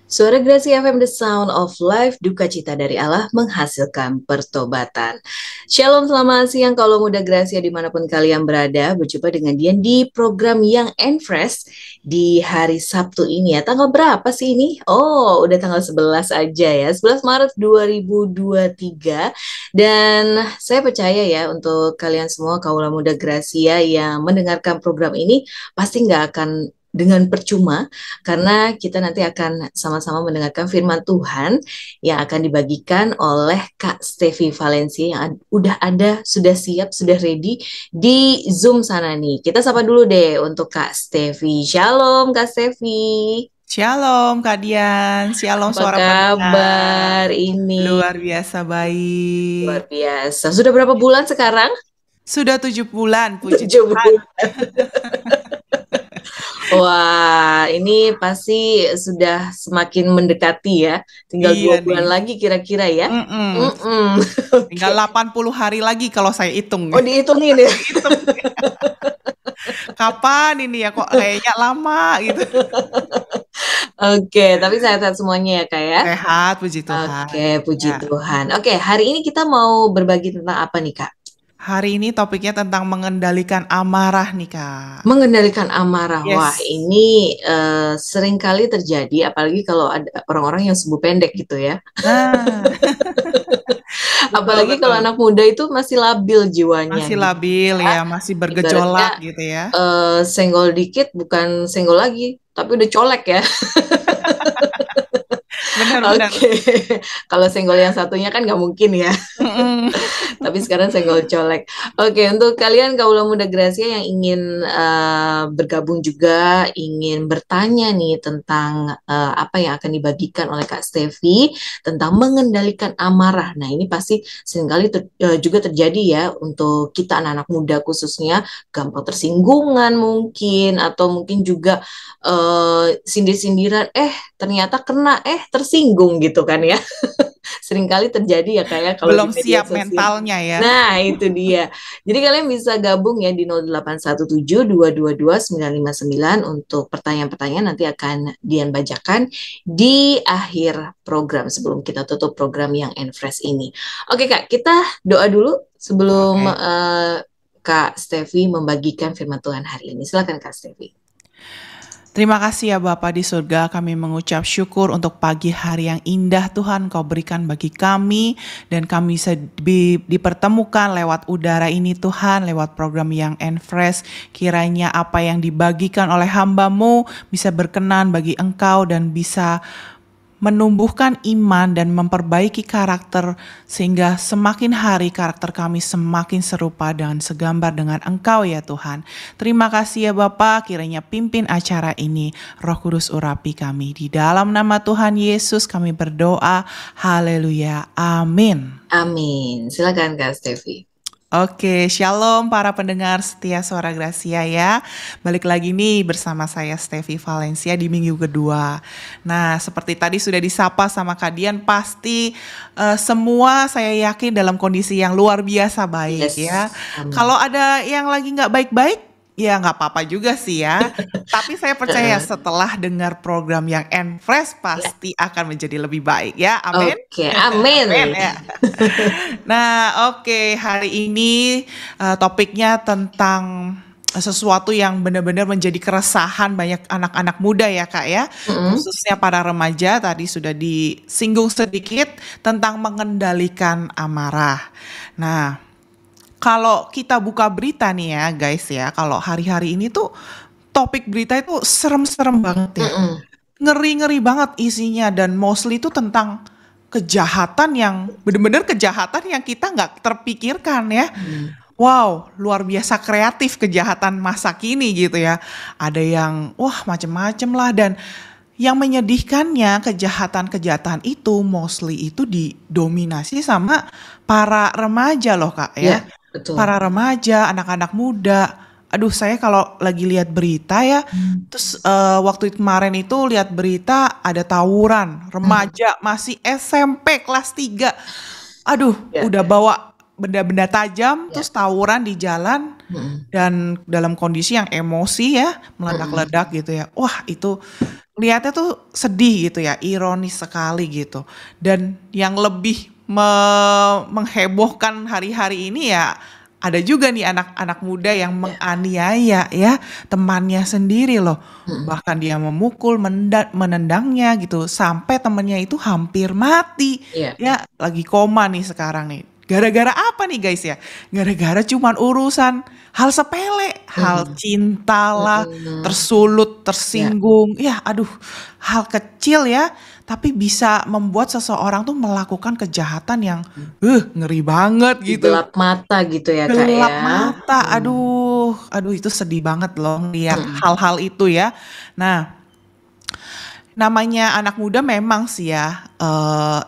Suara Grasi FM, The Sound of Life, duka cita dari Allah menghasilkan pertobatan. Shalom, selamat siang kalau muda Gracia dimanapun kalian berada. Berjumpa dengan Dian di program Young and Fresh di hari Sabtu ini ya. Tanggal berapa sih ini? Oh, udah tanggal 11 aja ya. 11 Maret 2023. Dan saya percaya ya untuk kalian semua kaula muda Gracia yang mendengarkan program ini pasti nggak akan dengan percuma karena kita nanti akan sama-sama mendengarkan firman Tuhan yang akan dibagikan oleh Kak Stevi Valencia yang udah ada, sudah siap, sudah ready di Zoom sana nih. Kita sapa dulu deh untuk Kak Stevi. Shalom Kak Stevi. Shalom Kak Dian, shalom Apa suara kabar pendengar. ini? Luar biasa Luar baik. biasa. Sudah berapa bulan sekarang? Sudah 7 bulan, puji 7 bulan. Tuhan. Wah, ini pasti sudah semakin mendekati ya. Tinggal Iya 2 bulan nih. lagi kira-kira ya. Mm-mm. Mm-mm. Tinggal Oke. 80 hari lagi kalau saya hitung. Oh, dihitungin ya. Hitung. Kapan ini ya kok kayaknya lama gitu. Oke, tapi sehat-sehat semuanya ya, Kak ya. Sehat, puji Tuhan. Oke, puji Ya. Tuhan. Oke, hari ini kita mau berbagi tentang apa nih, Kak? Hari ini topiknya tentang mengendalikan amarah nih Kak. Mengendalikan amarah. Wah, Yes. ini sering kali terjadi, apalagi kalau ada orang-orang yang sumbu pendek gitu ya. Nah, betul Apalagi kalau betul. anak muda itu masih labil jiwanya Masih gitu labil ya. ya, masih Ibaratnya bergejolak gitu ya. senggol dikit bukan senggol lagi, tapi udah colek ya. Benar-benar. Oke, kalau senggol yang satunya kan nggak mungkin ya. Mm-mm. Tapi sekarang senggol colek. Oke, untuk kalian kaula muda Gracia yang ingin bergabung juga, ingin bertanya nih tentang apa yang akan dibagikan oleh Kak Stevi tentang mengendalikan amarah. Nah, ini pasti seringkali juga terjadi ya untuk kita anak-anak muda khususnya gampang tersinggungan mungkin atau mungkin juga sindir-sindiran ternyata kena tersinggung gitu kan ya. Seringkali terjadi ya kayak kalau di Belum media siap sosial. mentalnya ya. Nah, itu dia. Jadi kalian bisa gabung ya di 0817 222 959 untuk pertanyaan-pertanyaan nanti akan Dian bacakan di akhir program sebelum kita tutup program yang Enfresh ini. Oke Kak, kita doa dulu sebelum Oke. Kak Stevi membagikan firman Tuhan hari ini. Silakan Kak Stevi. Terima kasih ya Bapa di surga, kami mengucap syukur untuk pagi hari yang indah Tuhan Kau berikan bagi kami dan kami bisa dipertemukan lewat udara ini Tuhan, lewat program yang Enfresh. Kiranya apa yang dibagikan oleh hamba-Mu bisa berkenan bagi Engkau dan bisa menumbuhkan iman dan memperbaiki karakter sehingga semakin hari karakter kami semakin serupa dan segambar dengan Engkau ya Tuhan. Terima kasih ya Bapa, kiranya pimpin acara ini. Roh Kudus urapi kami. Di dalam nama Tuhan Yesus kami berdoa. Haleluya. Amin. Amin. Silakan Kak Stevi. Oke, shalom para pendengar setia Suara Gracia ya. Balik lagi nih bersama saya Stevi Valencia di minggu kedua. Nah, seperti tadi sudah disapa sama Kak Dian, pasti semua saya yakin dalam kondisi yang luar biasa baik ya. Yes. Amin. Kalau ada yang lagi nggak baik-baik, ya nggak apa-apa juga sih ya. Tapi saya percaya setelah dengar program yang Enfresh pasti akan menjadi lebih baik ya. Amin. Oke, amin. Amin ya. Nah, oke, hari ini topiknya tentang sesuatu yang benar-benar menjadi keresahan banyak anak-anak muda ya Kak ya. Khususnya para remaja, tadi sudah disinggung sedikit tentang mengendalikan amarah. Nah, kalau kita buka berita nih ya guys ya, kalau hari-hari ini tuh topik berita itu serem-serem banget ya. Ngeri-ngeri banget isinya dan mostly itu tentang kejahatan yang benar-benar kejahatan yang kita nggak terpikirkan ya. Wow, luar biasa kreatif kejahatan masa kini gitu ya. Ada yang wah macem-macem lah dan yang menyedihkannya kejahatan-kejahatan itu mostly itu didominasi sama para remaja loh Kak ya. Ya, betul. Para remaja, anak-anak muda. Aduh saya kalau lagi lihat berita ya, terus waktu kemarin itu lihat berita ada tawuran remaja masih SMP kelas 3. Aduh, Ya. udah bawa benda-benda tajam, Ya. terus tawuran di jalan, Mm-mm. dan dalam kondisi yang emosi ya, Mm-mm. meledak-ledak gitu ya. Wah, itu lihatnya tuh sedih gitu ya, ironis sekali gitu. Dan yang lebih menghebohkan hari-hari ini ya, ada juga nih anak-anak muda yang Ya. menganiaya ya temannya sendiri loh. Mm-mm. Bahkan dia memukul, menendangnya gitu, sampai temennya itu hampir mati. Ya. Ya, lagi koma nih sekarang nih. Gara-gara apa nih guys ya? Gara-gara cuman urusan hal sepele, hal Mm-mm. cinta lah, Mm-mm. tersulut, Ya. tersinggung. Ya, aduh, hal kecil ya, tapi bisa membuat seseorang tuh melakukan kejahatan yang ngeri banget Di gitu. gelap mata gitu ya Kak Gelap ya. mata, Hmm. aduh itu sedih banget loh lihat Mm-mm. hal-hal itu ya. Nah, namanya anak muda memang sih ya,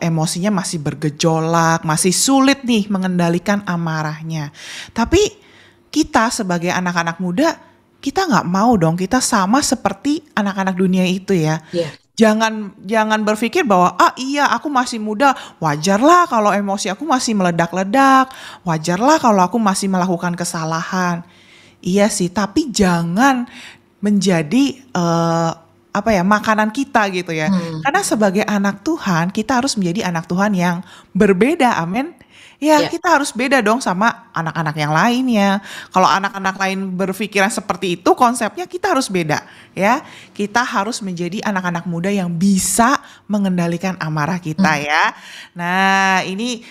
emosinya masih bergejolak, masih sulit nih mengendalikan amarahnya. Tapi kita sebagai anak-anak muda, kita nggak mau dong kita sama seperti anak-anak dunia itu ya. Ya. Jangan jangan berpikir bahwa iya aku masih muda, wajarlah kalau emosi aku masih meledak-ledak, wajarlah kalau aku masih melakukan kesalahan. Iya sih, tapi jangan menjadi apa ya, makanan kita gitu ya. Hmm. Karena sebagai anak Tuhan, kita harus menjadi anak Tuhan yang berbeda, amin. Ya, Ya. kita harus beda dong sama anak-anak yang lainnya. Kalau anak-anak lain berpikiran seperti itu, konsepnya kita harus beda, ya. Kita harus menjadi anak-anak muda yang bisa mengendalikan amarah kita, Hmm. ya. Nah, ini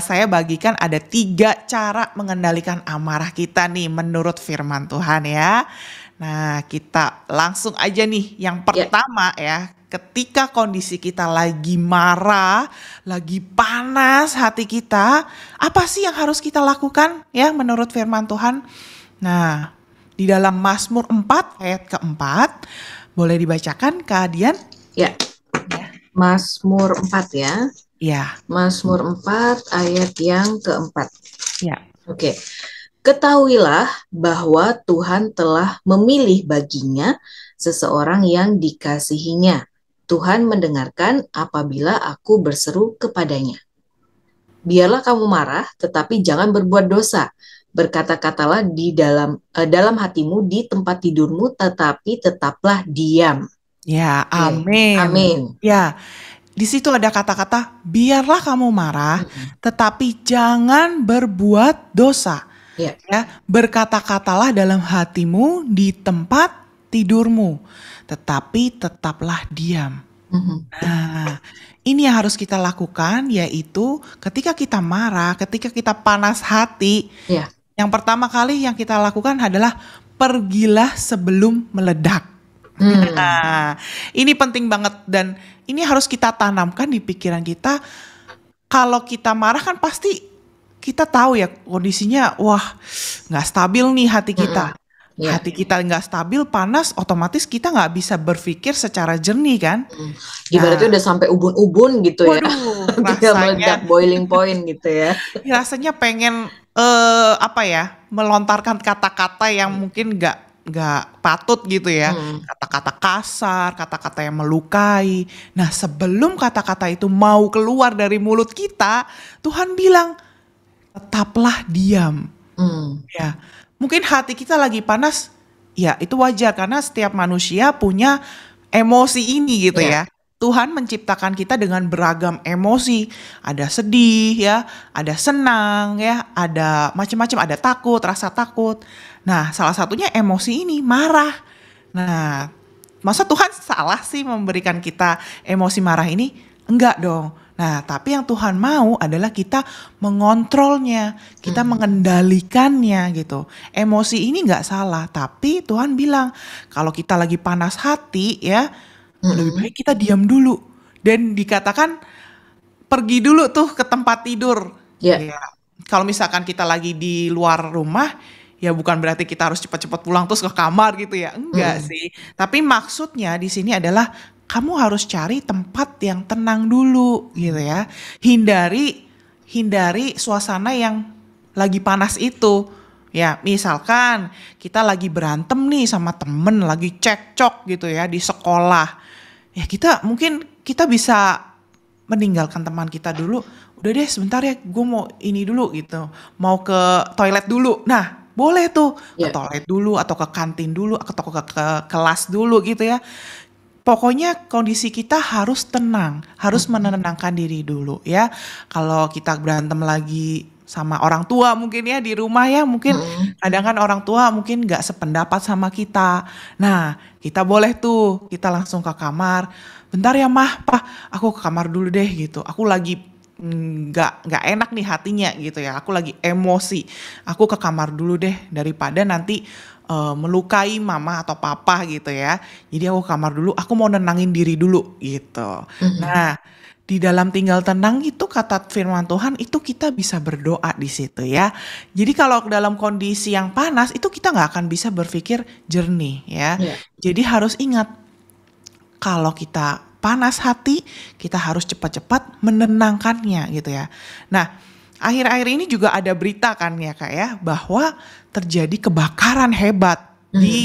saya bagikan ada 3 cara mengendalikan amarah kita nih menurut firman Tuhan ya. Nah, kita langsung aja nih. Yang Ya. pertama ya, ketika kondisi kita lagi marah, lagi panas hati kita, apa sih yang harus kita lakukan ya menurut firman Tuhan? Nah, di dalam Mazmur 4 ayat keempat, boleh dibacakan keadian? Ya. Ya. Mazmur 4 ya. Ya. Mazmur 4 ayat yang keempat. Ya. Oke. Ketahuilah bahwa Tuhan telah memilih baginya seseorang yang dikasihinya. Tuhan mendengarkan apabila aku berseru kepadanya. Biarlah kamu marah, tetapi jangan berbuat dosa. Berkata-katalah dalam hatimu di tempat tidurmu, tetapi tetaplah diam. Ya, Oke. amin. Amin. Ya, di situ ada kata-kata, biarlah kamu marah, tetapi jangan berbuat dosa. Ya. Ya, berkata-katalah dalam hatimu di tempat tidurmu, tetapi tetaplah diam. Nah, ini yang harus kita lakukan, yaitu ketika kita marah, ketika kita panas hati, Ya. yang pertama kali yang kita lakukan adalah pergilah sebelum meledak. Nah, ini penting banget dan ini harus kita tanamkan di pikiran kita. Kalau kita marah kan pasti kita tahu ya kondisinya, wah nggak stabil nih hati kita. Ya. Hati kita nggak stabil, panas, otomatis kita nggak bisa berpikir secara jernih kan. Ibaratnya udah sampai ubun-ubun gitu ya. Waduh, Tinggal meledak boiling point gitu ya. rasanya pengen apa ya, melontarkan kata-kata yang mungkin nggak patut gitu ya. Kata-kata kasar, kata-kata yang melukai. Nah, sebelum kata-kata itu mau keluar dari mulut kita, Tuhan bilang, tetaplah diam. Ya, mungkin hati kita lagi panas, ya itu wajar karena setiap manusia punya emosi ini gitu Ya. ya. Tuhan menciptakan kita dengan beragam emosi. Ada sedih ya, ada senang ya, ada macam-macam, ada takut, rasa takut. Nah, salah satunya emosi ini marah. Nah, masa Tuhan salah sih memberikan kita emosi marah ini? Enggak dong. Nah, tapi yang Tuhan mau adalah kita mengontrolnya, kita mengendalikannya gitu. Emosi ini nggak salah, tapi Tuhan bilang kalau kita lagi panas hati ya, lebih baik kita diam dulu. Dan dikatakan pergi dulu tuh ke tempat tidur. Ya. Ya. Kalau misalkan kita lagi di luar rumah, ya bukan berarti kita harus cepat-cepat pulang terus ke kamar gitu ya. Enggak sih. Tapi maksudnya di sini adalah kamu harus cari tempat yang tenang dulu gitu ya. Hindari suasana yang lagi panas itu. Ya, misalkan kita lagi berantem nih sama temen, lagi cekcok gitu ya di sekolah. Ya kita bisa meninggalkan teman kita dulu. udah deh sebentar ya, gue mau ini dulu gitu, mau ke toilet dulu. Nah, boleh tuh ke Ya. toilet dulu atau ke kantin dulu atau ke kelas dulu gitu ya. Pokoknya kondisi kita harus tenang, harus Mm-mm. menenangkan diri dulu ya. Kalau kita berantem lagi sama orang tua mungkin ya di rumah ya, mungkin Mm-mm. kadang kan orang tua mungkin nggak sependapat sama kita. Nah, kita boleh tuh kita langsung ke kamar. Bentar ya mah, pah, aku ke kamar dulu deh gitu. Aku lagi nggak enak nih hatinya gitu ya. Aku lagi emosi. Aku ke kamar dulu deh daripada nanti melukai mama atau papa gitu ya. Jadi aku ke kamar dulu, aku mau nenangin diri dulu gitu. Mm-mm. Nah, di dalam tinggal tenang itu kata firman Tuhan itu kita bisa berdoa di situ ya. Jadi kalau dalam kondisi yang panas itu kita nggak akan bisa berpikir jernih ya. Ya. Jadi harus ingat kalau kita panas hati, kita harus cepat-cepat menenangkannya gitu ya. Nah, akhir-akhir ini juga ada berita kan ya Kak ya, bahwa terjadi kebakaran hebat Mm. di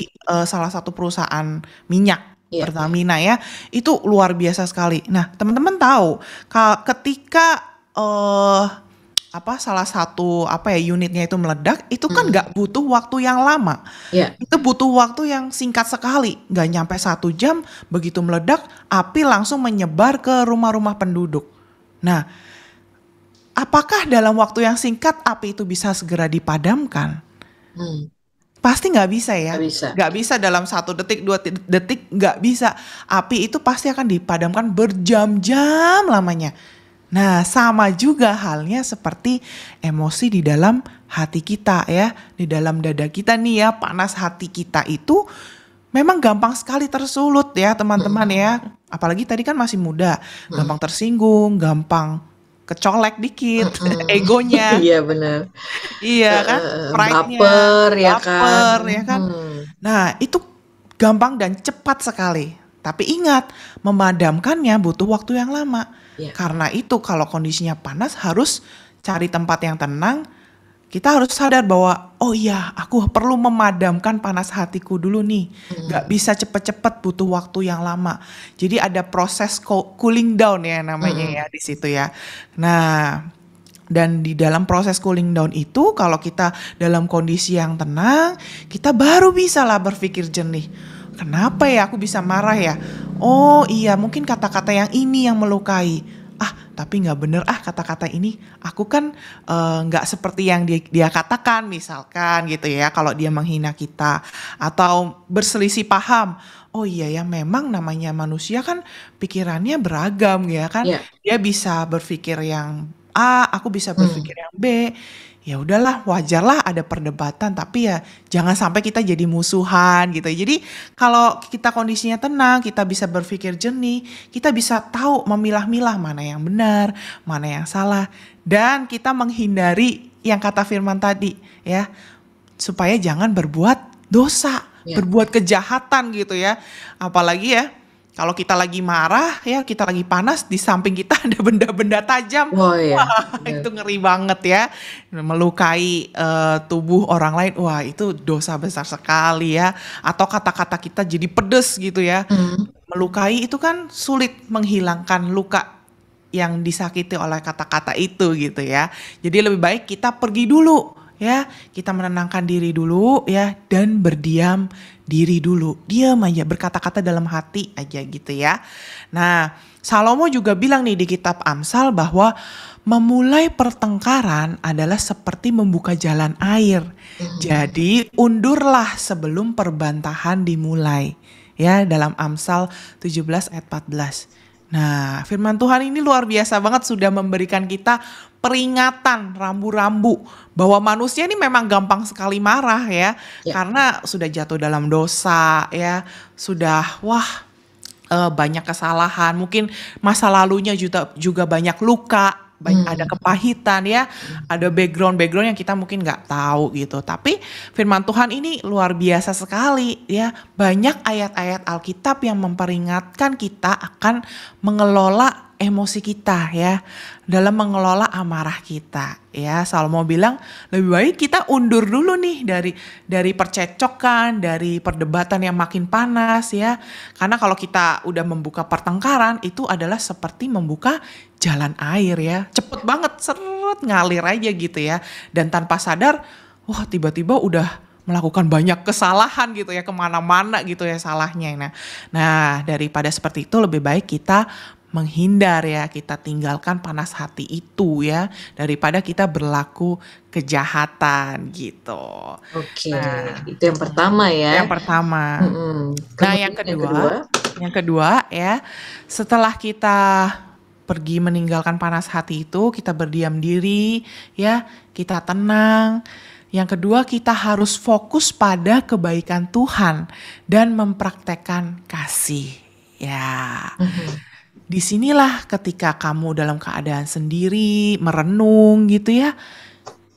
salah satu perusahaan minyak Ya. Pertamina ya. Itu luar biasa sekali. Nah, teman-teman tahu ketika salah satu unitnya itu meledak, itu kan Mm. nggak butuh waktu yang lama. Ya. Itu butuh waktu yang singkat sekali, nggak nyampe 1 jam, begitu meledak, api langsung menyebar ke rumah-rumah penduduk. Nah, apakah dalam waktu yang singkat api itu bisa segera dipadamkan? Mm. Pasti nggak bisa ya. Nggak bisa. Nggak bisa dalam 1 detik, 2 detik, nggak bisa. Api itu pasti akan dipadamkan berjam-jam lamanya. Nah, sama juga halnya seperti emosi di dalam hati kita ya. Di dalam dada kita nih ya, panas hati kita itu memang gampang sekali tersulut ya teman-teman Mm. ya. Apalagi tadi kan masih muda, Mm. gampang tersinggung, gampang kecolek dikit, Mm-mm. egonya. Iya benar. Iya kan, pride-nya, Baper ya kan. baper ya kan. Mhm. Nah, itu gampang dan cepat sekali. Tapi ingat, memadamkannya butuh waktu yang lama. Ya. Karena itu kalau kondisinya panas harus cari tempat yang tenang. Kita harus sadar bahwa, oh iya, aku perlu memadamkan panas hatiku dulu nih. Gak Mhm. bisa cepet-cepet, butuh waktu yang lama. Jadi ada proses cooling down ya namanya ya Mhm. di situ ya. Nah, dan di dalam proses cooling down itu kalau kita dalam kondisi yang tenang, kita baru bisa lah berpikir jernih. Kenapa ya aku bisa marah ya? Oh iya, mungkin kata-kata yang ini yang melukai. Ah, tapi nggak bener kata-kata ini. Aku kan nggak seperti yang dia katakan misalkan gitu ya. Kalau dia menghina kita atau berselisih paham. Oh iya ya, memang namanya manusia kan pikirannya beragam ya kan. Ya. Dia bisa berpikir yang A, aku bisa Hmm. berpikir yang B. Ya udahlah, wajarlah ada perdebatan, tapi ya jangan sampai kita jadi musuhan gitu. Jadi kalau kita kondisinya tenang, kita bisa berpikir jernih, kita bisa tahu memilah-milah mana yang benar, mana yang salah, dan kita menghindari yang kata firman tadi ya, supaya jangan berbuat dosa, Ya. berbuat kejahatan gitu ya. Apalagi ya kalau kita lagi marah ya, kita lagi panas, di samping kita ada benda-benda tajam. Oh ya. Wah, itu Benar. ngeri banget ya. Melukai tubuh orang lain. Wah, itu dosa besar sekali ya. Atau kata-kata kita jadi pedes gitu ya. Hmm. Melukai itu kan sulit menghilangkan luka yang disakiti oleh kata-kata itu gitu ya. Jadi lebih baik kita pergi dulu ya. Kita menenangkan diri dulu ya dan berdiam diri dulu. Diam aja, berkata-kata dalam hati aja gitu ya. Nah, Salomo juga bilang nih di kitab Amsal bahwa memulai pertengkaran adalah seperti membuka jalan air. Mhm. Jadi, undurlah sebelum perbantahan dimulai. Ya, dalam Amsal 17 ayat 14. Nah, firman Tuhan ini luar biasa banget sudah memberikan kita peringatan rambu-rambu bahwa manusia ini memang gampang sekali marah ya, Ya. karena sudah jatuh dalam dosa ya, sudah banyak kesalahan, mungkin masa lalunya juga banyak luka, ada Hmm. kepahitan ya, ada background-background yang kita mungkin nggak tahu gitu. Tapi firman Tuhan ini luar biasa sekali ya. Banyak ayat-ayat Alkitab yang memperingatkan kita akan mengelola emosi kita ya, dalam mengelola amarah kita ya. Salomo bilang lebih baik kita undur dulu nih dari percecokan, dari perdebatan yang makin panas ya. Karena kalau kita udah membuka pertengkaran itu adalah seperti membuka jalan air ya. Cepet banget seret ngalir aja gitu ya. Dan tanpa sadar, wah tiba-tiba udah melakukan banyak kesalahan gitu ya, kemana-mana gitu ya salahnya. Nah daripada seperti itu lebih baik kita menghindar ya, kita tinggalkan panas hati itu ya, daripada kita berlaku kejahatan gitu. Oke, Nah, itu yang pertama ya. yang pertama. Nah, Kemudian yang kedua ya, setelah kita pergi meninggalkan panas hati itu, kita berdiam diri ya, kita tenang. Yang kedua, kita harus fokus pada kebaikan Tuhan dan mempraktekkan kasih. Ya. Disinilah ketika kamu dalam keadaan sendiri, merenung gitu ya,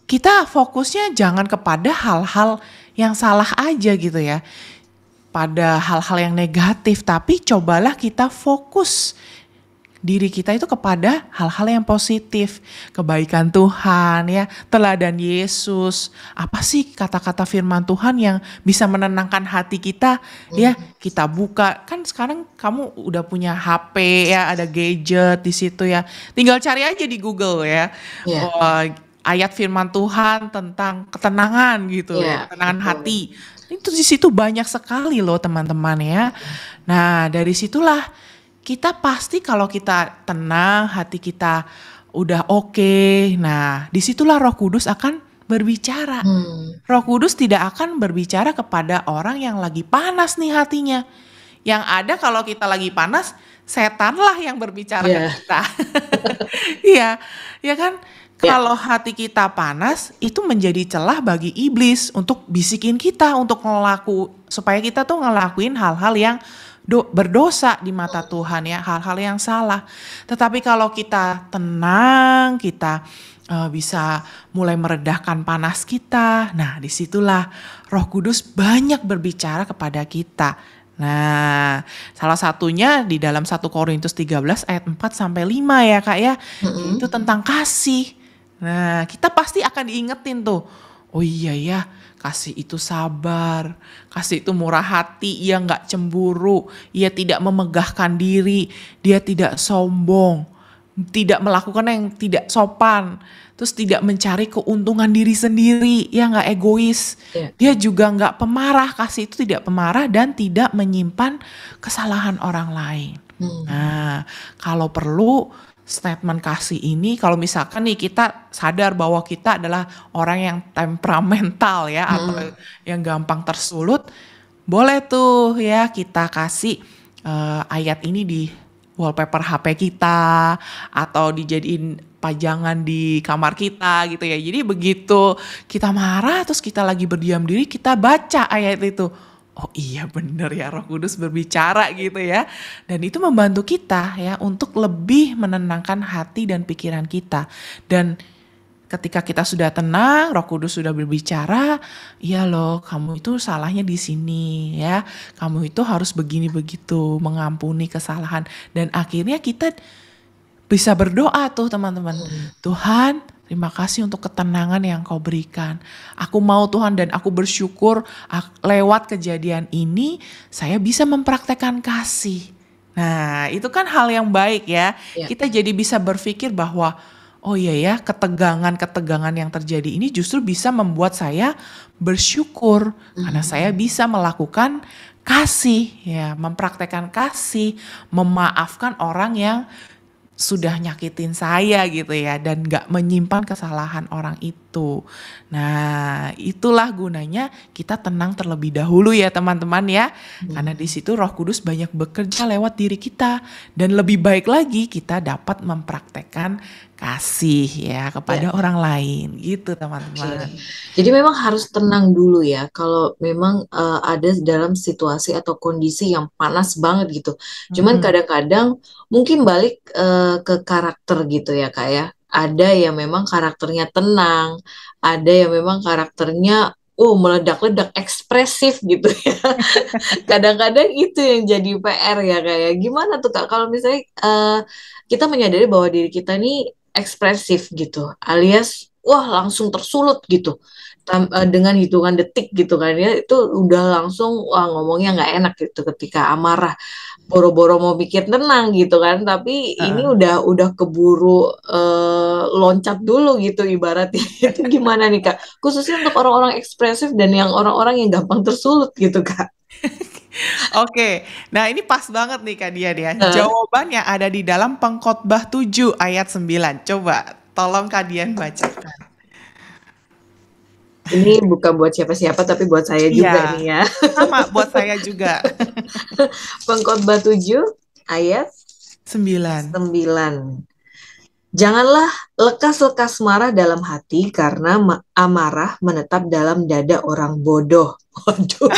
kita fokusnya jangan kepada hal-hal yang salah aja gitu ya, pada hal-hal yang negatif, tapi cobalah kita fokus diri kita itu kepada hal-hal yang positif, kebaikan Tuhan ya, teladan Yesus. Apa sih kata-kata firman Tuhan yang bisa menenangkan hati kita ya? Kita buka, kan sekarang kamu udah punya HP ya, ada gadget di situ ya. Tinggal cari aja di Google ya. Ayat firman Tuhan tentang ketenangan gitu ya, ketenangan hati. Itu di situ banyak sekali loh teman-teman ya. Nah, dari situlah kita pasti kalau kita tenang, hati kita udah oke. Nah, disitulah Roh Kudus akan berbicara. Roh Kudus tidak akan berbicara kepada orang yang lagi panas nih hatinya. Yang ada kalau kita lagi panas, setanlah yang berbicara ke kita. Iya, ya kan? Kalau hati kita panas, itu menjadi celah bagi iblis untuk bisikin kita, untuk supaya kita tuh ngelakuin hal-hal yang berdosa di mata Tuhan ya, hal-hal yang salah. Tetapi kalau kita tenang, kita bisa mulai meredahkan panas kita. Nah, disitulah Roh Kudus banyak berbicara kepada kita. Nah, salah satunya di dalam 1 Korintus 13 ayat 4 sampai 5 ya Kak ya. Itu tentang kasih. Nah, kita pasti akan diingetin tuh. Oh iya ya, kasih itu sabar, kasih itu murah hati, ia gak cemburu, ia tidak memegahkan diri, dia tidak sombong, tidak melakukan yang tidak sopan, terus tidak mencari keuntungan diri sendiri, ia gak egois, dia juga gak pemarah, kasih itu tidak pemarah dan tidak menyimpan kesalahan orang lain. Nah, kalau perlu statement kasih ini, kalau misalkan nih kita sadar bahwa kita adalah orang yang temperamental ya, atau yang gampang tersulut, boleh tuh ya kita kasih ayat ini di wallpaper HP kita, atau dijadiin pajangan di kamar kita gitu ya. Jadi begitu kita marah terus kita lagi berdiam diri, kita baca ayat itu. Oh iya bener ya, Roh Kudus berbicara gitu ya. Dan itu membantu kita ya untuk lebih menenangkan hati dan pikiran kita. Dan ketika kita sudah tenang, Roh Kudus sudah berbicara, iya loh kamu itu salahnya di sini ya. Kamu itu harus begini begitu, mengampuni kesalahan. Dan akhirnya kita bisa berdoa tuh teman-teman. Tuhan, terima kasih untuk ketenangan yang Kau berikan. Aku mau Tuhan, dan aku bersyukur lewat kejadian ini saya bisa mempraktekkan kasih. Nah itu kan hal yang baik ya. Kita jadi bisa berpikir bahwa oh iya ya, ketegangan yang terjadi ini justru bisa membuat saya bersyukur. Karena saya bisa melakukan kasih ya, mempraktekkan kasih, memaafkan orang yang sudah nyakitin saya gitu ya, dan gak menyimpan kesalahan orang itu. Nah itulah gunanya kita tenang terlebih dahulu ya teman-teman ya. Karena di situ Roh Kudus banyak bekerja lewat diri kita, dan lebih baik lagi kita dapat mempraktekkan kasih ya kepada orang lain gitu teman-teman. Jadi memang harus tenang dulu ya kalau memang ada dalam situasi atau kondisi yang panas banget gitu. Cuman kadang-kadang mungkin balik ke karakter gitu ya Kak ya. Ada yang memang karakternya tenang, ada yang memang karakternya meledak-ledak, ekspresif gitu ya. Kadang-kadang itu yang jadi PR ya, kayak gimana tuh Kak kalau misalnya kita menyadari bahwa diri kita nih ekspresif gitu, alias wah langsung tersulut gitu. Dengan hitungan detik gitu kan ya, itu udah langsung wah ngomongnya nggak enak gitu ketika amarah, boro-boro mau mikir tenang gitu kan, tapi ini Heeh. udah keburu loncat dulu gitu ibaratnya. Itu gimana nih Kak, khususnya untuk orang-orang ekspresif dan yang orang-orang yang gampang tersulut gitu Kak. Oke, nah ini pas banget nih Kak Dian ya. Nah, Jawabannya ada di dalam Pengkhotbah 7 ayat 9. Coba tolong Kak Dian bacakan. ini bukan buat siapa-siapa tapi buat saya Iya, juga nih ya. sama buat saya juga. Pengkhotbah 7 ayat 9. 9. Janganlah lekas-lekas marah dalam hati karena amarah menetap dalam dada orang bodoh. Waduh,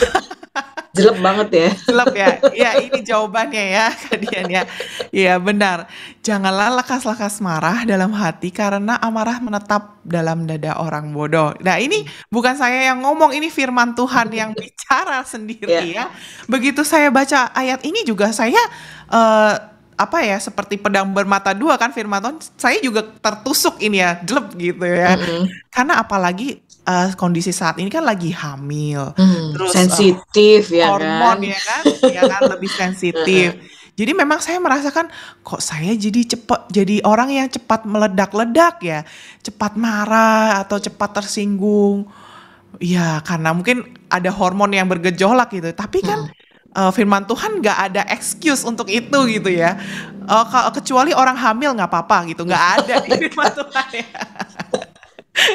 jelek banget ya. Jelek ya? Ya ini jawabannya ya Kak Dian ya. Iya benar. Janganlah lekas-lekas marah dalam hati karena amarah menetap dalam dada orang bodoh. Nah ini bukan saya yang ngomong, ini firman Tuhan yang bicara Ya, sendiri ya. Begitu saya baca ayat ini juga saya eh, apa ya, seperti pedang bermata dua kan firman Tuhan. Saya juga tertusuk ini ya, jelek gitu ya. mm-mm. Karena apalagi kondisi saat ini kan lagi hamil. Terus Sensitif ya kan. hormon ya kan lebih sensitif. Jadi memang saya merasakan kok saya jadi cepat, jadi orang yang cepat meledak-ledak ya, cepat marah atau cepat tersinggung. Ya karena mungkin ada hormon yang bergejolak gitu. Tapi kan Mm-mm. firman Tuhan nggak ada excuse untuk itu gitu ya. Kecuali orang hamil nggak apa-apa gitu, nggak ada di firman Tuhan ya.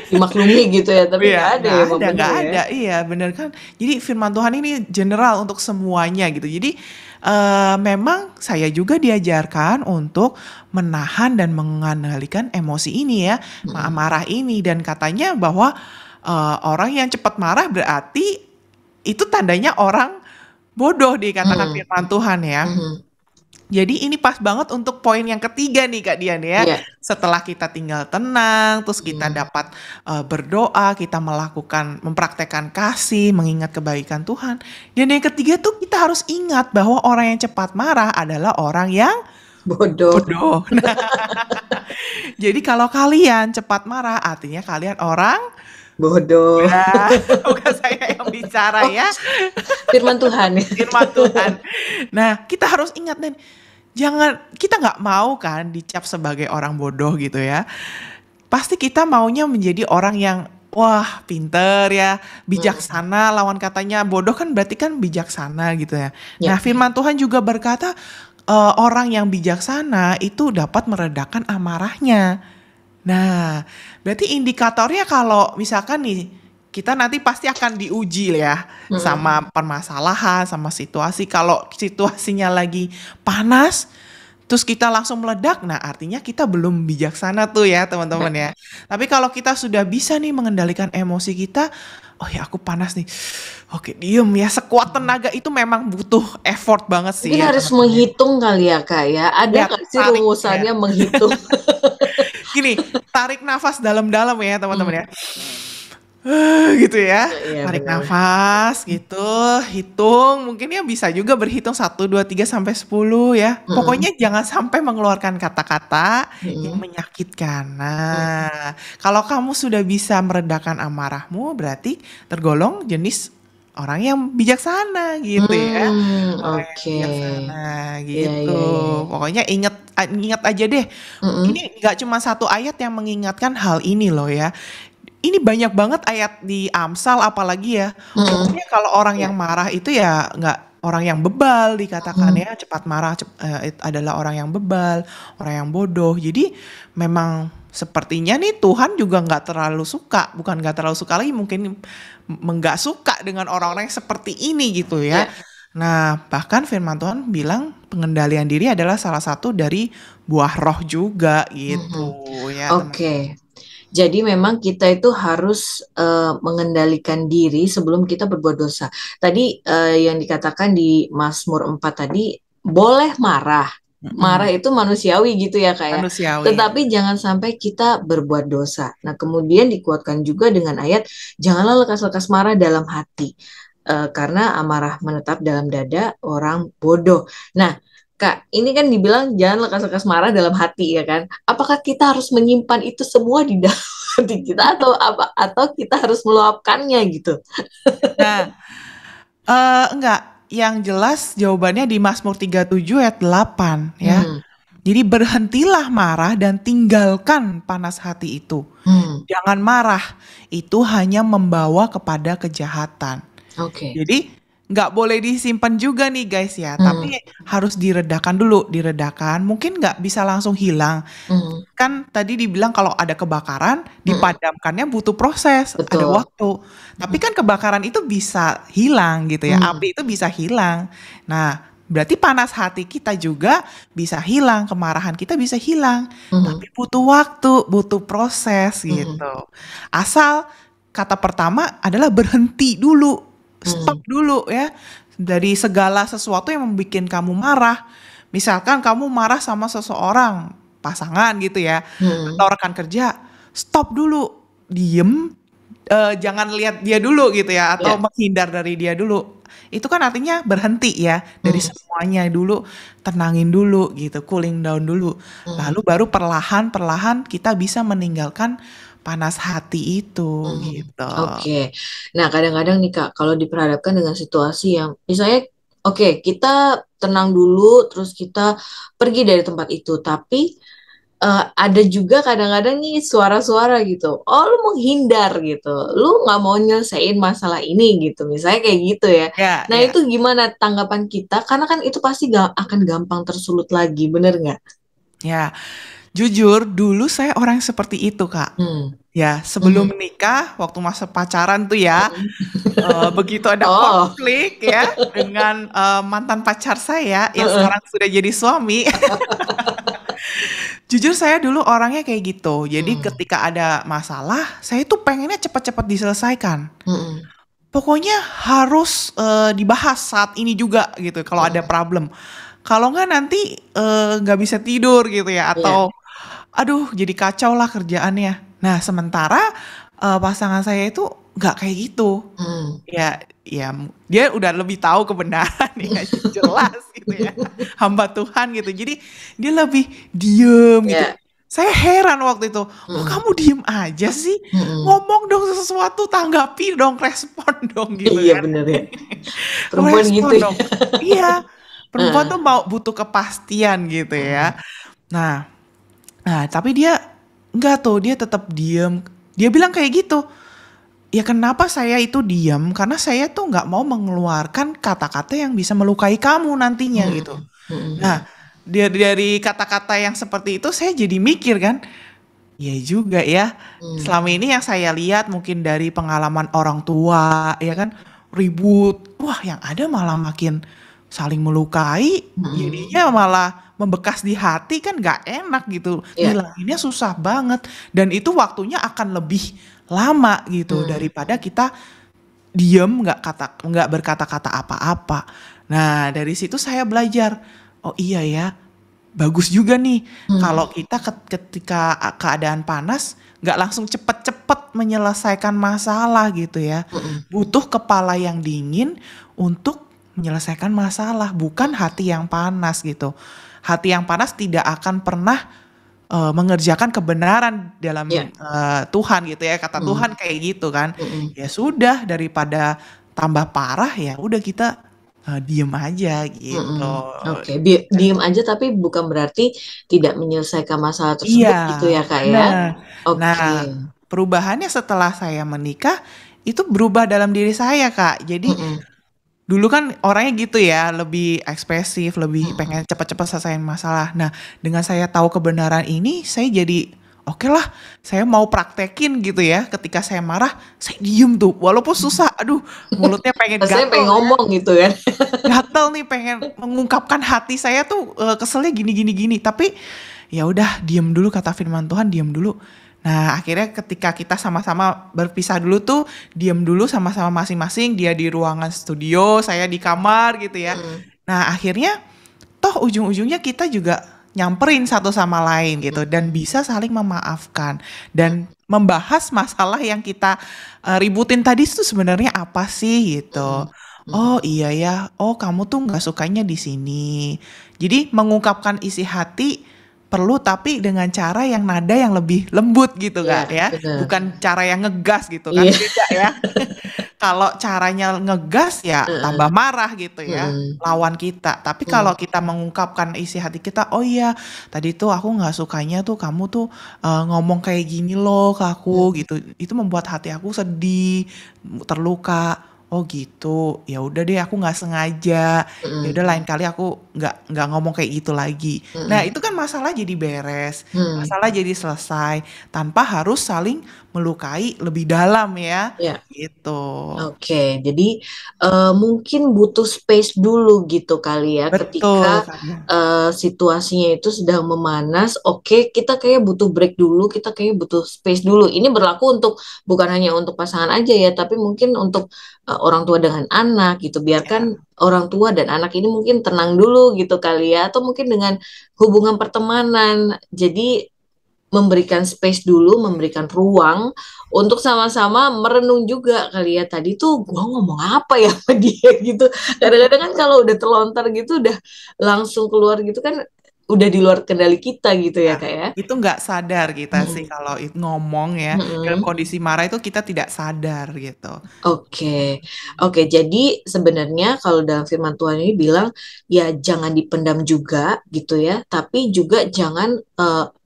Dimaklumi gitu ya, tapi Iya, nggak ada ya, emang bener nggak ya. ada, iya bener kan. Jadi firman Tuhan ini general untuk semuanya gitu. Jadi memang saya juga diajarkan untuk menahan dan mengendalikan emosi ini ya, Mm-mm. marah ini, dan katanya bahwa orang yang cepat marah berarti itu tandanya orang bodoh dikatakan Mm-mm. firman Tuhan ya. Mm-mm. Jadi ini pas banget untuk poin yang ketiga nih Kak Dian ya. Iya. Setelah kita tinggal tenang, terus kita Mm. dapat berdoa, kita melakukan, mempraktekkan kasih, mengingat kebaikan Tuhan. Dan yang ketiga tuh kita harus ingat bahwa orang yang cepat marah adalah orang yang Bodoh. bodoh. Nah, jadi kalau kalian cepat marah, artinya kalian orang Bodoh. ya, bukan saya yang bicara Oh, ya, firman Tuhan ya. firman Tuhan. Nah, kita harus ingat dan jangan, kita nggak mau kan dicap sebagai orang bodoh gitu ya. Pasti kita maunya menjadi orang yang wah pinter ya, Mm. bijaksana. Lawan katanya bodoh kan berarti kan bijaksana gitu ya. Nah Ya. firman Tuhan juga berkata orang yang bijaksana itu dapat meredakan amarahnya. Nah berarti indikatornya kalau misalkan nih kita nanti pasti akan diuji ya Mm. sama permasalahan, sama situasi. Kalau situasinya lagi panas, terus kita langsung meledak, nah artinya kita belum bijaksana tuh ya teman-teman Ya. ya. Tapi kalau kita sudah bisa nih mengendalikan emosi kita, oh ya aku panas nih. Oke, diem ya. Sekuat tenaga itu memang butuh effort banget Mungkin sih ya harus teman-teman ya. menghitung kali ya Kak ya. Ada Ya nggak sih tarik ya. rumusannya menghitung? Gini, tarik nafas dalam-dalam ya Hmm. teman-teman ya. Gitu ya. Iya Tarik benar. nafas gitu, hitung, mungkin ya bisa juga berhitung 1, 2, 3 sampai 10 ya. Mm-mm. Pokoknya jangan sampai mengeluarkan kata-kata yang Mm-mm. menyakitkan. Mm. Nah, kalau kamu sudah bisa meredakan amarahmu, berarti tergolong jenis orang yang bijaksana gitu ya. Orang yang Oke. bijaksana Iya, gitu. iya, iya. Pokoknya ingat ingat aja deh. Mm-mm. Ini nggak cuma satu ayat yang mengingatkan hal ini loh ya. Ini banyak banget ayat di Amsal apalagi ya. Mm-mm. Pokoknya kalau orang Ya. yang marah itu ya nggak orang yang bebal dikatakan Mm. ya, cepat marah adalah orang yang bebal, orang yang bodoh. Jadi memang sepertinya nih Tuhan juga nggak terlalu suka, bukan nggak terlalu suka lagi, mungkin nggak suka dengan orang-orang yang seperti ini gitu ya. Ya. Nah, bahkan firman Tuhan bilang pengendalian diri adalah salah satu dari buah roh juga gitu Mhm. ya teman-teman. Oke. Jadi memang kita itu harus mengendalikan diri sebelum kita berbuat dosa. Tadi yang dikatakan di Mazmur 4 tadi boleh marah, marah Mm-mm. itu manusiawi gitu ya kayak. Manusiawi. Tetapi jangan sampai kita berbuat dosa. Nah, kemudian dikuatkan juga dengan ayat janganlah lekas-lekas marah dalam hati. Karena amarah menetap dalam dada orang bodoh. Nah, Kak, ini kan dibilang jangan lekas-lekas marah dalam hati ya kan? Apakah kita harus menyimpan itu semua di dalam hati kita atau apa? Atau kita harus meluapkannya gitu? Nah, enggak. Yang jelas jawabannya di Mazmur 37 ayat 8 ya. Hmm, Jadi berhentilah marah dan tinggalkan panas hati itu. hmm, Jangan marah, itu hanya membawa kepada kejahatan. oke. Jadi nggak boleh disimpan juga nih guys ya, Hmm, tapi harus diredakan dulu, diredakan. Mungkin nggak bisa langsung hilang. hmm, Kan tadi dibilang kalau ada kebakaran, hmm, dipadamkannya butuh proses, ada betul. waktu. Tapi Hmm, kan kebakaran itu bisa hilang gitu ya, hmm, api itu bisa hilang. Nah, berarti panas hati kita juga bisa hilang, kemarahan kita bisa hilang. hmm, Tapi butuh waktu, butuh proses hmm, gitu. Asal kata pertama adalah berhenti dulu, stop hmm, dulu ya. Dari segala sesuatu yang membuat kamu marah. Misalkan kamu marah sama seseorang, pasangan gitu ya, hmm, atau rekan kerja, stop dulu, diem, jangan lihat dia dulu gitu ya, atau ya. menghindar dari dia dulu. Itu kan artinya berhenti ya, dari Hmm, semuanya dulu, tenangin dulu gitu, cooling down dulu. hmm, Lalu baru perlahan-perlahan kita bisa meninggalkan panas hati itu hmm. gitu. Oke. Nah, kadang-kadang nih Kak, kalau diperhadapkan dengan situasi yang misalnya, oke, kita tenang dulu, terus kita pergi dari tempat itu, tapi ada juga kadang-kadang nih suara-suara gitu. Oh, lu menghindar gitu. Lu nggak mau nyelesain masalah ini gitu. Misalnya kayak gitu ya. Ya, Nah, ya, itu gimana tanggapan kita? Karena kan itu pasti akan gampang tersulut lagi, bener nggak? ya. Jujur, dulu saya orang yang seperti itu, Kak. Hmm. Ya, sebelum Hmm. menikah, waktu masa pacaran tuh ya, Hmm. begitu ada Oh. konflik ya dengan mantan pacar saya yang Heeh. sekarang sudah jadi suami. Jujur saya dulu orangnya kayak gitu. Jadi Hmm. ketika ada masalah, saya tuh pengennya cepat-cepat diselesaikan. Hmm. Pokoknya harus dibahas saat ini juga gitu kalau ada Hmm. problem. Kalau nggak nanti nggak bisa tidur gitu ya Iya. atau aduh jadi kacau lah kerjaannya. Nah sementara pasangan saya itu nggak kayak gitu. Hmm. Ya, ya, dia udah lebih tahu kebenaran ya, jelas gitu ya. Hamba Tuhan gitu. Jadi dia lebih diem gitu. Ya. Saya heran waktu itu, kok Hmm. kamu diem aja sih? Hmm. Ngomong dong sesuatu, tanggapi dong, respon dong gitu Iya kan. bener ya. Perempuan gitu Respon ya. dong. Iya, perempuan Heeh. tuh mau butuh kepastian gitu ya. Hmm. Nah, tapi dia enggak tuh, dia tetap diem. Dia bilang kayak gitu. Ya kenapa saya itu diam? Karena saya tuh nggak mau mengeluarkan kata-kata yang bisa melukai kamu nantinya Hmm. gitu. Hmm. Nah, dari kata-kata yang seperti itu saya jadi mikir kan, ya juga ya. Hmm. Selama ini yang saya lihat mungkin dari pengalaman orang tua, ya kan, ribut. Wah, yang ada malah makin saling melukai, Hmm. jadinya malah membekas di hati kan nggak enak gitu. Ya. Ngilanginnya susah banget dan itu waktunya akan lebih lama gitu Hmm. daripada kita diem nggak berkata-kata apa-apa. Nah, dari situ saya belajar. Oh iya ya, bagus juga nih Hmm. kalau kita ketika keadaan panas nggak langsung cepet-cepet menyelesaikan masalah gitu ya. Hmm. Butuh kepala yang dingin untuk menyelesaikan masalah, bukan hati yang panas gitu. Hati yang panas tidak akan pernah mengerjakan kebenaran dalam Ya. Tuhan gitu ya. Kata Hmm. Tuhan kayak gitu kan. Hmm. Ya sudah daripada tambah parah ya udah kita diem aja gitu. Mm-mm. Oke, diem aja tapi bukan berarti tidak menyelesaikan masalah Iya, tersebut gitu ya Kak ya. bener. Nah, Oke. perubahannya setelah saya menikah itu berubah dalam diri saya, Kak. Jadi Mm-mm. dulu kan orangnya gitu ya, lebih ekspresif, lebih Mm-mm. pengen cepat-cepat selesaiin masalah. Nah, dengan saya tahu kebenaran ini, saya jadi oke lah, saya mau praktekin gitu ya. Ketika saya marah, saya diem tuh, walaupun susah. Aduh, mulutnya pengen Saya gatel pengen ya. ngomong gitu kan. Gatel nih pengen mengungkapkan hati saya tuh keselnya gini gini gini. Tapi ya udah diem dulu kata firman Tuhan, diem dulu. Nah, akhirnya ketika kita sama-sama berpisah dulu tuh, diem dulu sama-sama masing-masing, dia di ruangan studio, saya di kamar gitu ya. Mm. Nah, akhirnya toh ujung-ujungnya kita juga nyamperin satu sama lain gitu dan bisa saling memaafkan dan membahas masalah yang kita ributin tadi itu sebenarnya apa sih gitu. mm, Oh mm. iya ya, oh kamu tuh nggak sukanya di sini. Jadi mengungkapkan isi hati perlu tapi dengan cara yang nada yang lebih lembut gitu Iya, Kak ya. benar. Bukan cara yang ngegas gitu kan Iya. beda ya. Kalau caranya ngegas ya tambah Heeh, marah gitu ya mm, lawan kita. Tapi mm, kalau kita mengungkapkan isi hati kita, oh iya tadi tuh aku nggak sukanya tuh kamu tuh ngomong kayak gini loh ke mm, aku gitu. Itu membuat hati aku sedih, terluka. Oh gitu, ya udah deh aku nggak sengaja. Ya udah mm, lain kali aku nggak ngomong kayak gitu lagi. Nah mm, itu kan masalah jadi beres, mm. masalah jadi selesai tanpa harus saling melukai lebih dalam ya. Ya. Gitu. Oke, jadi mungkin butuh space dulu gitu kali ya Betul, ketika Kak. Ya. situasinya itu sedang memanas. Oke, kita kayak butuh break dulu, kita kayak butuh space dulu. Ini berlaku untuk bukan hanya untuk pasangan aja ya, tapi mungkin untuk orang tua dengan anak gitu. Biarkan orang tua dan anak ini mungkin tenang dulu gitu kali ya, atau mungkin dengan hubungan pertemanan. Jadi memberikan space dulu, memberikan ruang untuk sama-sama merenung juga kali ya tadi tuh gua ngomong apa ya sama dia gitu. Kadang-kadang kan kalau udah terlontar gitu udah langsung keluar gitu kan udah di luar kendali kita gitu ya Ya, Kak ya. itu nggak sadar kita sih Mm-mm. kalau ngomong ya dalam Mm-mm. kondisi marah itu kita tidak sadar gitu. Oke, oke. Jadi sebenarnya kalau dalam firman Tuhan ini bilang ya jangan dipendam juga gitu ya, tapi juga jangan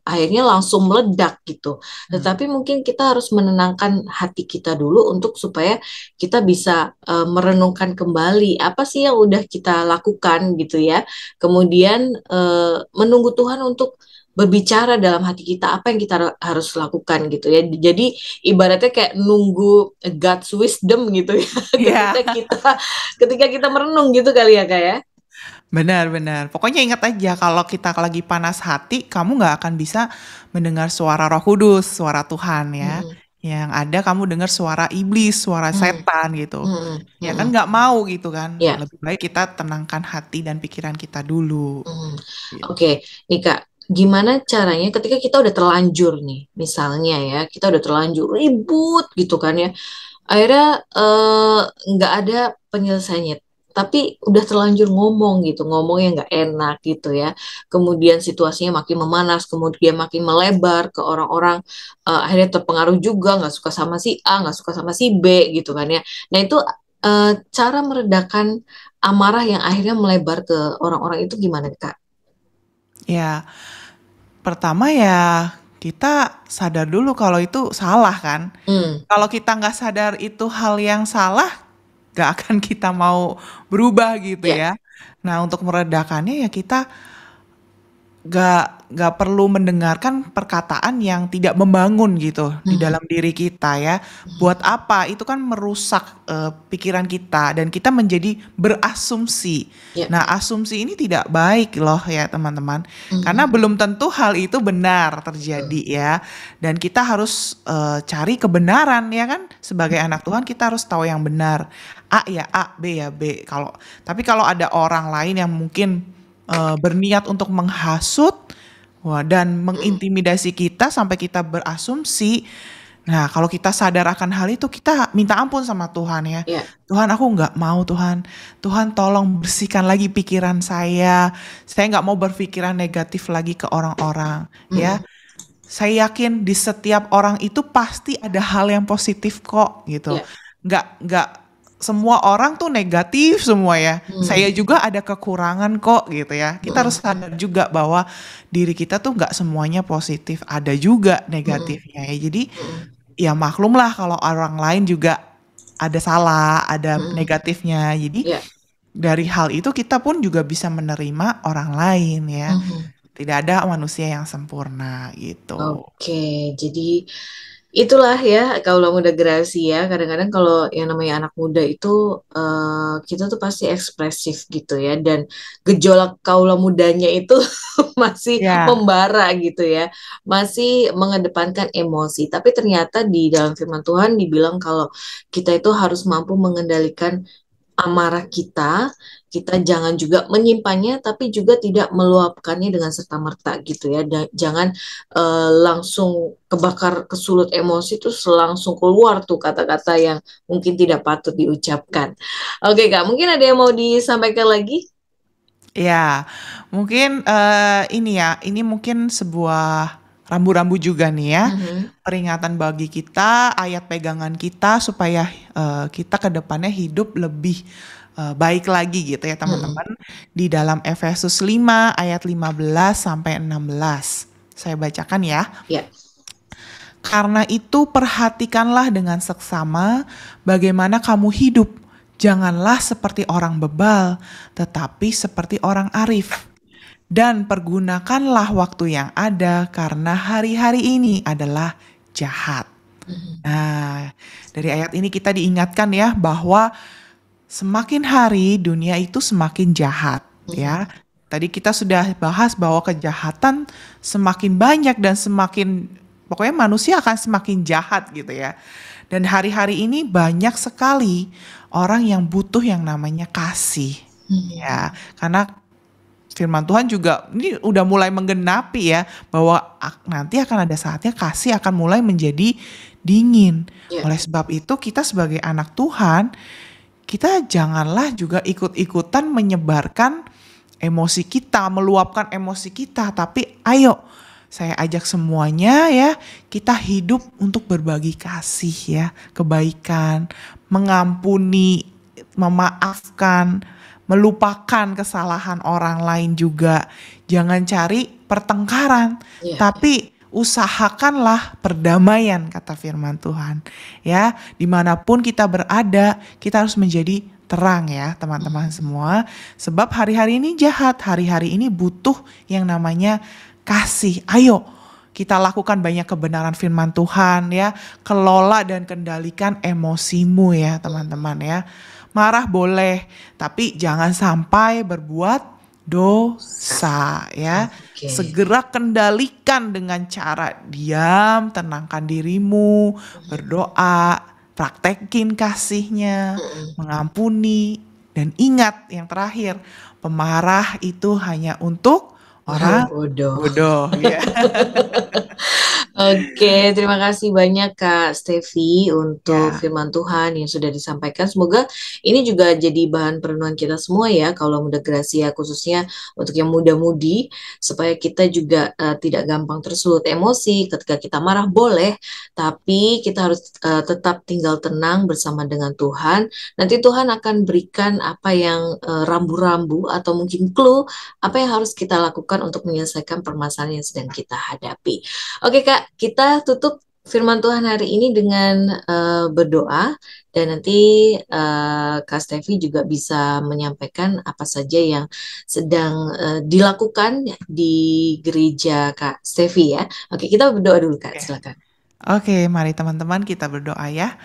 akhirnya langsung meledak gitu. Hmm. Tetapi mungkin kita harus menenangkan hati kita dulu untuk supaya kita bisa merenungkan kembali apa sih yang udah kita lakukan gitu ya. Kemudian menunggu Tuhan untuk berbicara dalam hati kita apa yang kita harus lakukan gitu ya. Jadi ibaratnya kayak nunggu God's wisdom gitu ya Iya, ketika kita merenung gitu kali ya kak ya. benar-benar. Pokoknya ingat aja kalau kita lagi panas hati, kamu nggak akan bisa mendengar suara Roh Kudus, suara Tuhan ya. Mm, Yang ada kamu dengar suara iblis, suara mm, setan gitu. mm, Ya kan mm. nggak mau gitu kan. Ya. Lebih baik kita tenangkan hati dan pikiran kita dulu. Mm. Gitu. Oke, nih kak, gimana caranya ketika kita udah terlanjur nih, misalnya ya, kita udah terlanjur ribut gitu kan ya, akhirnya nggak ada penyelesaiannya tapi udah terlanjur ngomong gitu ngomong yang nggak enak gitu ya kemudian situasinya makin memanas kemudian makin melebar ke orang-orang akhirnya terpengaruh juga nggak suka sama si A nggak suka sama si B gitu kan ya nah itu cara meredakan amarah yang akhirnya melebar ke orang-orang itu gimana Kak? Ya, pertama ya kita sadar dulu kalau itu salah kan. Hmm, Kalau kita nggak sadar itu hal yang salah, nggak akan kita mau berubah gitu ya. ya. Nah, untuk meredakannya ya kita nggak perlu mendengarkan perkataan yang tidak membangun gitu di Hmm, dalam diri kita ya. hmm, Buat apa? Itu kan merusak pikiran kita dan kita menjadi berasumsi. ya. Nah, asumsi ini tidak baik loh ya teman-teman. Karena Hmm, belum tentu hal itu benar terjadi ya. Dan kita harus cari kebenaran ya kan. Sebagai anak Tuhan kita harus tahu yang benar. A ya A, B ya B. Tapi kalau ada orang lain yang mungkin berniat untuk menghasut, wah, dan hmm, mengintimidasi kita sampai kita berasumsi. Nah, kalau kita sadar akan hal itu, kita minta ampun sama Tuhan ya. ya. Tuhan, aku nggak mau Tuhan. Tuhan tolong bersihkan lagi pikiran saya. Saya nggak mau berpikiran negatif lagi ke orang-orang ya. Hmm, Saya yakin di setiap orang itu pasti ada hal yang positif kok gitu. ya. Nggak semua orang tuh negatif semua ya. Hmm, Saya juga ada kekurangan kok gitu ya. Kita hmm, harus sadar juga bahwa diri kita tuh nggak semuanya positif. Ada juga hmm, negatifnya ya. Jadi hmm, ya maklum lah kalau orang lain juga ada salah, ada hmm, negatifnya. Jadi ya. dari hal itu kita pun juga bisa menerima orang lain ya. Hmm. Tidak ada manusia yang sempurna gitu. Oke, jadi itulah ya kaulah muda Gracia. Kadang-kadang kalau yang namanya anak muda itu kita tuh pasti ekspresif gitu ya, dan gejolak kaulah mudanya itu masih Ya, membara gitu ya, masih mengedepankan emosi. Tapi ternyata di dalam firman Tuhan dibilang kalau kita itu harus mampu mengendalikan amarah kita, kita jangan juga menyimpannya, tapi juga tidak meluapkannya dengan serta-merta gitu ya. Jangan langsung kebakar, kesulut emosi terus langsung keluar tuh kata-kata yang mungkin tidak patut diucapkan. Oke Kak, mungkin ada yang mau disampaikan lagi? Ya, mungkin ini ya, ini mungkin sebuah rambu-rambu juga nih ya, Mhm. peringatan bagi kita, ayat pegangan kita supaya kita ke depannya hidup lebih baik lagi gitu ya Mhm. teman-teman. Di dalam Efesus 5 ayat 15 sampai 16. Saya bacakan ya. Ya. Karena itu perhatikanlah dengan seksama bagaimana kamu hidup. Janganlah seperti orang bebal, tetapi seperti orang arif. Dan pergunakanlah waktu yang ada karena hari-hari ini adalah jahat. Mhm. Nah, dari ayat ini kita diingatkan ya bahwa semakin hari dunia itu semakin jahat Mhm. ya. Tadi kita sudah bahas bahwa kejahatan semakin banyak dan semakin pokoknya manusia akan semakin jahat gitu ya. Dan hari-hari ini banyak sekali orang yang butuh yang namanya kasih. Mhm. Ya, karena firman Tuhan juga ini udah mulai menggenapi ya bahwa nanti akan ada saatnya kasih akan mulai menjadi dingin. Ya. Oleh sebab itu kita sebagai anak Tuhan, kita janganlah juga ikut-ikutan menyebarkan emosi kita, meluapkan emosi kita, tapi ayo saya ajak semuanya ya, kita hidup untuk berbagi kasih ya, kebaikan, mengampuni, memaafkan, melupakan kesalahan orang lain juga. Jangan cari pertengkaran, Ya. tapi usahakanlah perdamaian kata firman Tuhan. Ya, dimanapun kita berada, kita harus menjadi terang ya teman-teman Mhm. semua. Sebab hari-hari ini jahat, hari-hari ini butuh yang namanya kasih. Ayo kita lakukan banyak kebenaran firman Tuhan ya. Kelola dan kendalikan emosimu ya teman-teman ya. Marah boleh, tapi jangan sampai berbuat dosa ya. Oke. Segera kendalikan dengan cara diam, tenangkan dirimu, Mhm. berdoa, praktekin kasihnya, Mhm. mengampuni, dan ingat yang terakhir, pemarah itu hanya untuk Orang orang bodoh. bodoh ya. Oke, terima kasih banyak Kak Stevi untuk Ya, firman Tuhan yang sudah disampaikan. Semoga ini juga jadi bahan perenungan kita semua ya, kalau muda Gracia khususnya untuk yang muda-mudi, supaya kita juga tidak gampang tersulut emosi. Ketika kita marah boleh, tapi kita harus tetap tinggal tenang bersama dengan Tuhan. Nanti Tuhan akan berikan apa yang rambu-rambu atau mungkin clue apa yang harus kita lakukan untuk menyelesaikan permasalahan yang sedang kita hadapi. Oke Kak, kita tutup firman Tuhan hari ini dengan berdoa dan nanti Kak Stevi juga bisa menyampaikan apa saja yang sedang dilakukan di gereja Kak Stevi ya. Oke, kita berdoa dulu Kak, oke. silakan. Oke, mari teman-teman kita berdoa ya.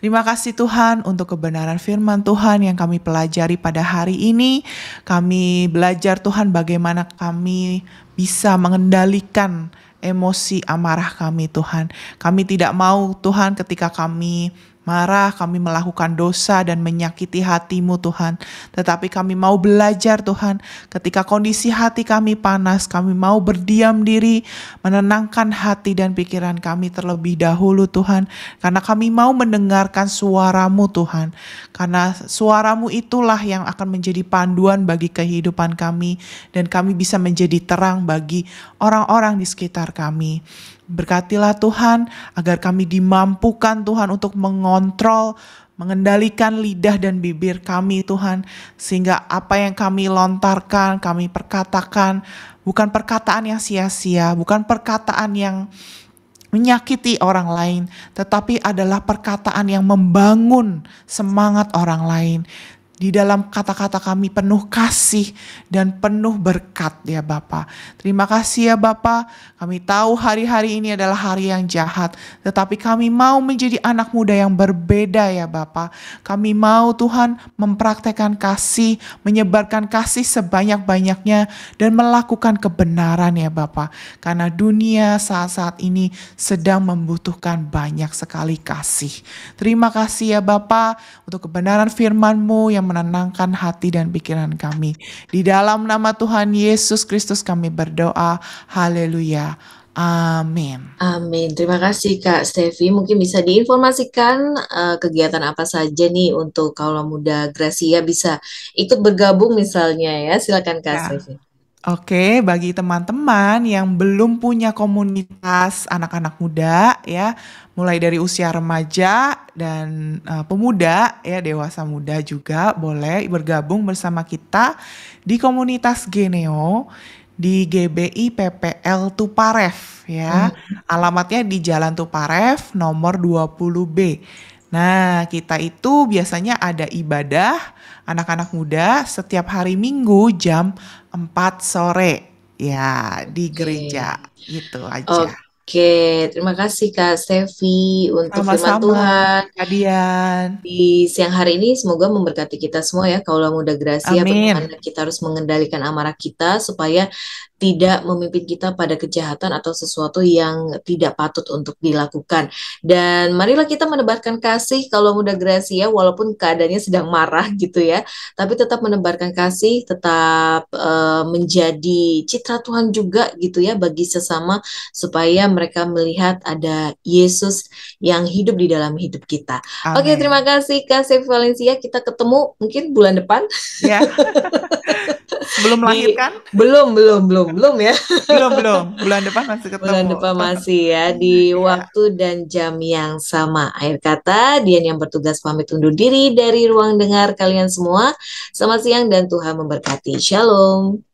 Terima kasih Tuhan untuk kebenaran firman Tuhan yang kami pelajari pada hari ini. Kami belajar Tuhan bagaimana kami bisa mengendalikan emosi amarah kami Tuhan. Kami tidak mau Tuhan ketika kami marah, kami melakukan dosa dan menyakiti hatimu Tuhan. Tetapi kami mau belajar Tuhan, ketika kondisi hati kami panas, kami mau berdiam diri, menenangkan hati dan pikiran kami terlebih dahulu Tuhan. Karena kami mau mendengarkan suaramu Tuhan. Karena suaramu itulah yang akan menjadi panduan bagi kehidupan kami. Dan kami bisa menjadi terang bagi orang-orang di sekitar kami. Berkatilah Tuhan agar kami dimampukan Tuhan untuk mengontrol, mengendalikan lidah dan bibir kami Tuhan. Sehingga apa yang kami lontarkan, kami perkatakan, bukan perkataan yang sia-sia, bukan perkataan yang menyakiti orang lain, tetapi adalah perkataan yang membangun semangat orang lain. Di dalam kata-kata kami penuh kasih dan penuh berkat ya Bapa. Terima kasih ya Bapa. Kami tahu hari-hari ini adalah hari yang jahat. Tetapi kami mau menjadi anak muda yang berbeda ya Bapa. Kami mau Tuhan mempraktekkan kasih, menyebarkan kasih sebanyak-banyaknya dan melakukan kebenaran ya Bapa. Karena dunia saat-saat ini sedang membutuhkan banyak sekali kasih. Terima kasih ya Bapa untuk kebenaran firman-Mu yang menenangkan hati dan pikiran kami. Di dalam nama Tuhan Yesus Kristus kami berdoa. Haleluya. Amin. Amin. Terima kasih Kak Stevi. Mungkin bisa diinformasikan kegiatan apa saja nih untuk Kaula Muda Gracia bisa ikut bergabung misalnya ya. Silakan Kak Ya. Stevi. Oke, bagi teman-teman yang belum punya komunitas anak-anak muda ya, mulai dari usia remaja dan pemuda ya, dewasa muda juga boleh bergabung bersama kita di komunitas Geneo di GBI PPL Tuparef ya. Alamatnya di Jalan Tuparef nomor 20B. Nah, kita itu biasanya ada ibadah anak-anak muda setiap hari Minggu jam 4 sore ya di Oke. gereja gitu aja. Oke, terima kasih Kak Stevi untuk firman Sama-sama, Tuhan. Kadian. Di siang hari ini semoga memberkati kita semua ya, Kaula Muda Gracia, Amin. bagaimana kita harus mengendalikan amarah kita supaya tidak memimpin kita pada kejahatan atau sesuatu yang tidak patut untuk dilakukan. Dan marilah kita menebarkan kasih Kaula Muda Gracia walaupun keadaannya sedang marah gitu ya, tapi tetap menebarkan kasih, tetap menjadi citra Tuhan juga gitu ya bagi sesama supaya mereka melihat ada Yesus yang hidup di dalam hidup kita. Oke, terima Amin. kasih Kak Sevi Valencia. Kita ketemu mungkin bulan depan Ya, sebelum di melahirkan? belum ya. Belum. Bulan depan masih Bulan ketemu. depan masih ya di Ya. waktu dan jam yang sama. Akhir kata, Dian yang bertugas pamit undur diri dari ruang dengar kalian semua. Selamat siang dan Tuhan memberkati. Shalom.